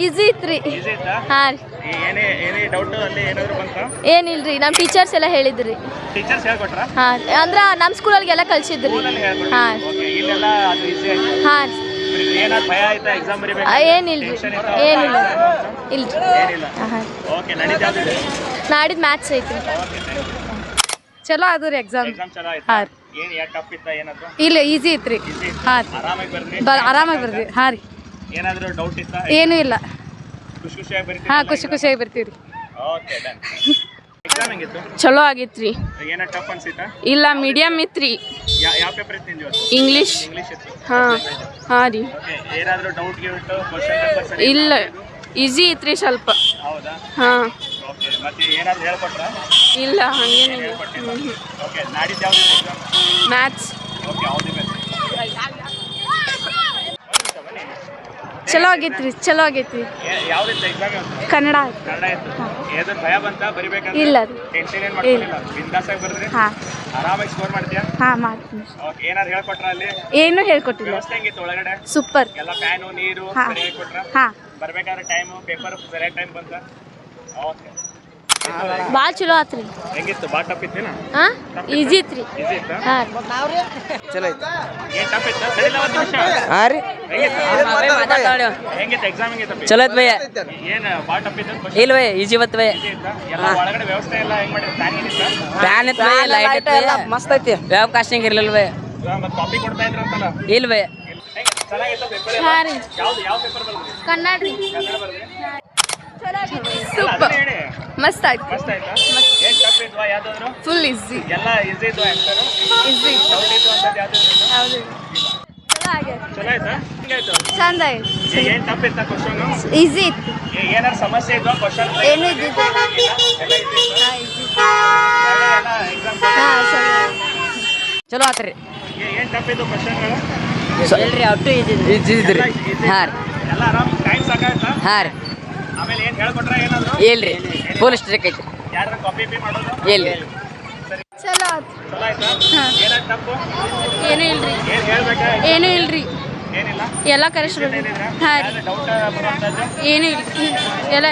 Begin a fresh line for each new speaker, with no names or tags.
Easy ಇತ್ರಿ.
Easy ಇತ್ತಾ?
ಹಾಂ ರೀ.
ಏನೇ ಡೌಟ್ ಅಲ್ಲಿ ಏನಾದ್ರು ಬಂತಾ?
ಏನಿಲ್ರಿ, ನಮ್ಮ ಟೀಚರ್ಸ್ ಎಲ್ಲ ಹೇಳಿದ್ರಿ.
ಟೀಚರ್ಸ್ ಹೇಳ್ಕೊಟ್ರಾ?
ಹಾಂ, ಅಂದ್ರೆ ನಮ್ಮ ಸ್ಕೂಲಲ್ಲಿಗೆಲ್ಲ ಕಲಿಸಿದ್ರಿ.
ಸ್ಕೂಲಲ್ಲಿ ಹೇಳ್ಕೊಟ್ರಾ?
ಹಾಂ.
ಓಕೆ, ಇಲ್ಲೆಲ್ಲ ಅದು ಈಸಿ ಆಯ್ತು.
ಹಾಂ.
ಏನಾದ್ರು ಭಯ ಆಯ್ತಾ ಎಕ್ಸಾಮ್ ಬರೀಬೇಕು?
ಏನಿಲ್ರಿ, ಏನಿಲ್ಲ ಇಲ್ರಿ.
ಏನಿಲ್ಲ.
ಹಾಂ.
ಓಕೆ, ನಾಡಿದ್ದು ಯಾವ್ದಿದೆ?
ನಾಡಿದ್ದು ಮ್ಯಾಥ್ಸ್ ಐತ್ರಿ.
ಓಕೆ,
ಚಲೋ ಅದು ರೀ ಎಕ್ಸಾಮ್.
ಎಕ್ಸಾಮ್ ಚಲೋ ಆಯ್ತು.
ಹಾಂ.
ಏನು ಯಾಕೆ ಟಫ್ ಇತ್ತಾ ಏನಾದ್ರು?
ಇಲ್ಲ, ಈಸಿ ಐತ್ರಿ. ಹಾಂ.
ಆರಾಮಾಗಿ ಬರ್ದ್ರಿ?
ಆರಾಮಾಗಿ ಬರ್ದಿ. ಹಾಂ ರೀ.
ಏನಾದರೂ ಡೌಟ್ ಇತ್ತಾ?
ಏನೂ ಇಲ್ಲ.
ಖುಷಿಯಾಗಿ ಬರ್ತೀವಿ?
ಹಾಂ, ಖುಷಿಯಾಗಿ ಬರ್ತೀವಿ ರೀ.
Okay, done. ಎಕ್ಸಾಮ್ ಹೆಂಗಿತ್ತು?
ಚಲೋ ಆಗಿತ್ರಿ.
ಏನೋ ಟಫ್ ಅನ್ಸಿತ್ತಾ?
ಇಲ್ಲ, ಮೀಡಿಯಮ್ ಇತ್ರಿ.
ಯಾವ ಪೇಪರ್ ಇತ್ತು ಇವತ್ತು?
ಇಂಗ್ಲೀಷ್.
ಇಂಗ್ಲೀಷ್ ಇತ್ತು.
ಹಾಂ. ಹಾಂ ರೀ.
ಓಕೆ, ಏನಾದರೂ ಡೌಟ್ ಗಿಟ್ಟು ಕ್ವಶನ್ ಪೇಪರ್ಸ್?
ಇಲ್ಲ, ಈಸಿ ಐತ್ರಿ ಸ್ವಲ್ಪ.
ಹೌದಾ?
ಹಾಂ.
ಓಕೆ, ಮತ್ತೆ ಏನಾದರೂ ಹೇಳ್ಕೊಟ್ರಾ?
ಇಲ್ಲ, ಹಂಗೇನಿಲ್ಲ.
ಹೇಳ್ಕೊಟ್ಟಿಲ್ಲ. ಓಕೆ, ನಾಡಿದ್ದು ಯಾವ್ದಿದೆ ಎಕ್ಸಾಮ್?
ಮ್ಯಾಥ್ಸ್.
ಓಕೆ, ಯಾವ್ದು ಬೇಕು?
ಚಲೋ ಆಗೈತ್ರಿ, ಚಲೋ ಆಗೈತ್ರಿ.
ಯಾವ್ದಿತ್ತು ಎಕ್ಸಾಮ್ ಇವತ್ತು?
ಕನ್ನಡ ಆಯ್ತು.
ಕನ್ನಡ ಇತ್ತು. ಏನಾದ್ರು ಭಯ ಬಂತಾ ಬರಿಬೇಕಂತ?
ಇಲ್ಲ ರೀ.
ಟೆನ್ಷನ್ ಏನು ಮಾಡ್ಕೊಂಡಿಲ್ಲ? ಬಿಂದಾಸಾಗಿ ಬರ್ದ್ರಿ?
ಹಾಂ.
ಆರಾಮಾಗಿ ಸ್ಕೋರ್ ಮಾಡ್ತೀಯಾ?
ಹಾಂ, ಮಾಡ್ತೀನಿ.
ಓಕೆ, ಏನಾದ್ರು ಹೇಳ್ಕೊಟ್ರಾ ಅಲ್ಲಿ?
ಏನೂ ಹೇಳ್ಕೊಟ್ಟಿಲ್ಲ.
ವ್ಯವಸ್ಥೆ ಹೆಂಗಿತ್ತು ಒಳಗಡೆ?
ಸೂಪರ್.
ಎಲ್ಲ ಫ್ಯಾನು ನೀರು
ಹಾಂ.
ಸರಿಯಾಗಿ ಕೊಟ್ರಾ?
ಹಾಂ.
ಬರ್ಬೇಕಾದ್ರೆ ಟೈಮು ಪೇಪರ್ ಸರಿಯಾಗಿ ಟೈಮ್ ಬಂತ? ಓಕೆ,
ಭಾಳ ಚಲೋ ಆತ್ರಿ.
ಹೆಂಗಿತ್ತು? ಭಾಳ ಟಫ್ ಇತ್ತೇನ?
ಹಾಂ, ಈಸಿ ಐತ್ರಿ.
ಈಸಿ ಇತ್ತಾ?
ಹಾಂ.
ಚಲೋ ಐತಿ.
ಏನು ಟಫ್ ಇತ್ತಾ? ಸರಿಲ್ಲ ಒಂದು ನಿಮಿಷ.
ಹಾಂ ರೀ.
ಹೆಂಗಿತ್ತು ಎಕ್ಸಾಮ್? ಹೆಂಗಿತ್ತು?
ಚಲೋ ಐತ್ ಭಯ್ಯ.
ಏನು ಭಾಳ ಟಫ್ ಇತ್ತು?
ಇಲ್ಲ ಭಯ್ಯ, ಈಜಿ ಬತ್ ಭಯ್ಯ.
ಈಸಿ ಇತ್ತಾ? ಎಲ್ಲ ಒಳಗಡೆ ವ್ಯವಸ್ಥೆ ಎಲ್ಲ ಹೆಂಗ್ ಮಾಡಿದ್ರು? ಫ್ಯಾನ್ ಏನಿತ್ತಾ?
ಫ್ಯಾನ್ ಇತ್ತು ಭಯ್ಯ, ಲೈಟ್ ಇತ್ತು ಭಯ್ಯ. ಮಸ್ತ್ ಐತಿ. ಯಾವ ಕಾಸ್ಟಿಂಗ್ ಇರ್ಲಿಲ್ಲ ಭಯ್ಯ.
ಮತ್ತೆ ಕಾಪಿ ಕೊಡ್ತಾ ಇದ್ರಂತಲ್ಲ?
ಇಲ್ಲ ಭಯ್ಯ.
ಚೆನ್ನಾಗಿತ್ತು ಪೇಪರ್?
ಹಾಂ ರೀ.
ಯಾವ ಪೇಪರ್ ಬಂದ್ರಿ?
ಕನ್ನಡ ರೀ.
ಕನ್ನಡ ಬರ್ದ್ರಿ?
ಸೂಪರ್.
ಹೇಳಿ.
ಮಸ್ತ್ ಆಯ್ತು.
ಮಸ್ತ್ ಆಯ್ತಾ? ಏನು ಟಫ್ ಇದ್ವಾ ಯಾವ್ದಾದ್ರು?
Full easy.
ಎಲ್ಲ ಈಸಿ ಇದ್ವಾ ಆನ್ಸರು?
ಈಸಿ.
ಡೌಟ್ ಇತ್ತು ಅಂತದ್ದು ಯಾವ್ದಾದ್ರು?
ಹೌದು. ಚಲೋ ಆಗೈತೆ.
ಚಲೋ ಆಯ್ತಾ? ಹೆಂಗಾಯ್ತು?
ಚಂದ ಆಯ್ತು.
ಏನು ಟಫ್ ಇತ್ತಾ ಕ್ವಶನು?
ಈಸಿ ಇತ್ತು.
ಏನಾರು ಸಮಸ್ಯೆ ಇದ್ವಾ ಕ್ವಶನ್?
ಏನೂ ಇದ್ದಿದ್ದು.
ಎಲ್ಲ ಈಸಿ ಇತ್ತಾ?
ಹಾಂ, ಈಸಿ.
ಎಲ್ಲ ಎಕ್ಸಾಮ್
ಹಾಂ, ಚಲೋ.
ಚಲೋ ಆತ್ರಿ.
ಏನು ಟಫ್ ಇದ್ದು ಕ್ವಶನ್ಗಳು?
ಇಲ್ರಿ, ಅಷ್ಟು ಈಜಿ ಇದ್ರಿ. ಹಾಂ ರೀ.
ಎಲ್ಲ ಆರಾಮ್ ಟೈಮ್ ಸಾಕಾಯ್ತಾ?
ಹಾಂ ರೀ.
ಆಮೇಲೆ ಏನು ಹೇಳ್ಕೊಟ್ರ ಏನಾದ್ರು?
ಇಲ್ರಿ, ಫುಲ್ ಸ್ಟ್ರಿಕ್ ಐತಿ.
ಯಾರು ಕಾಪಿ ಪಿ ಮಾಡೋದು?
ಇಲ್ರಿ.
ಸರಿ,
ಚಲೋ ಆಯ್ತು.
ಚಲೋ ಆಯ್ತಾ?
ಹಾಂ.
ಏನಾದ್ರು ತಪ್ಪು?
ಏನೂ ಇಲ್ರಿ.
ಏನು ಹೇಳ್ಬೇಕಾ?
ಏನೂ ಇಲ್ರಿ.
ಏನಿಲ್ಲ?
ಎಲ್ಲ ಕರೆಕ್ಟ್.
ಏನಿದ್ರ?
ಹಾಂ ರೀ.
ಡೌಟ್ ಬರುವಂಥದ್ದು?
ಏನೂ ಇಲ್ರಿ. ಎಲ್ಲ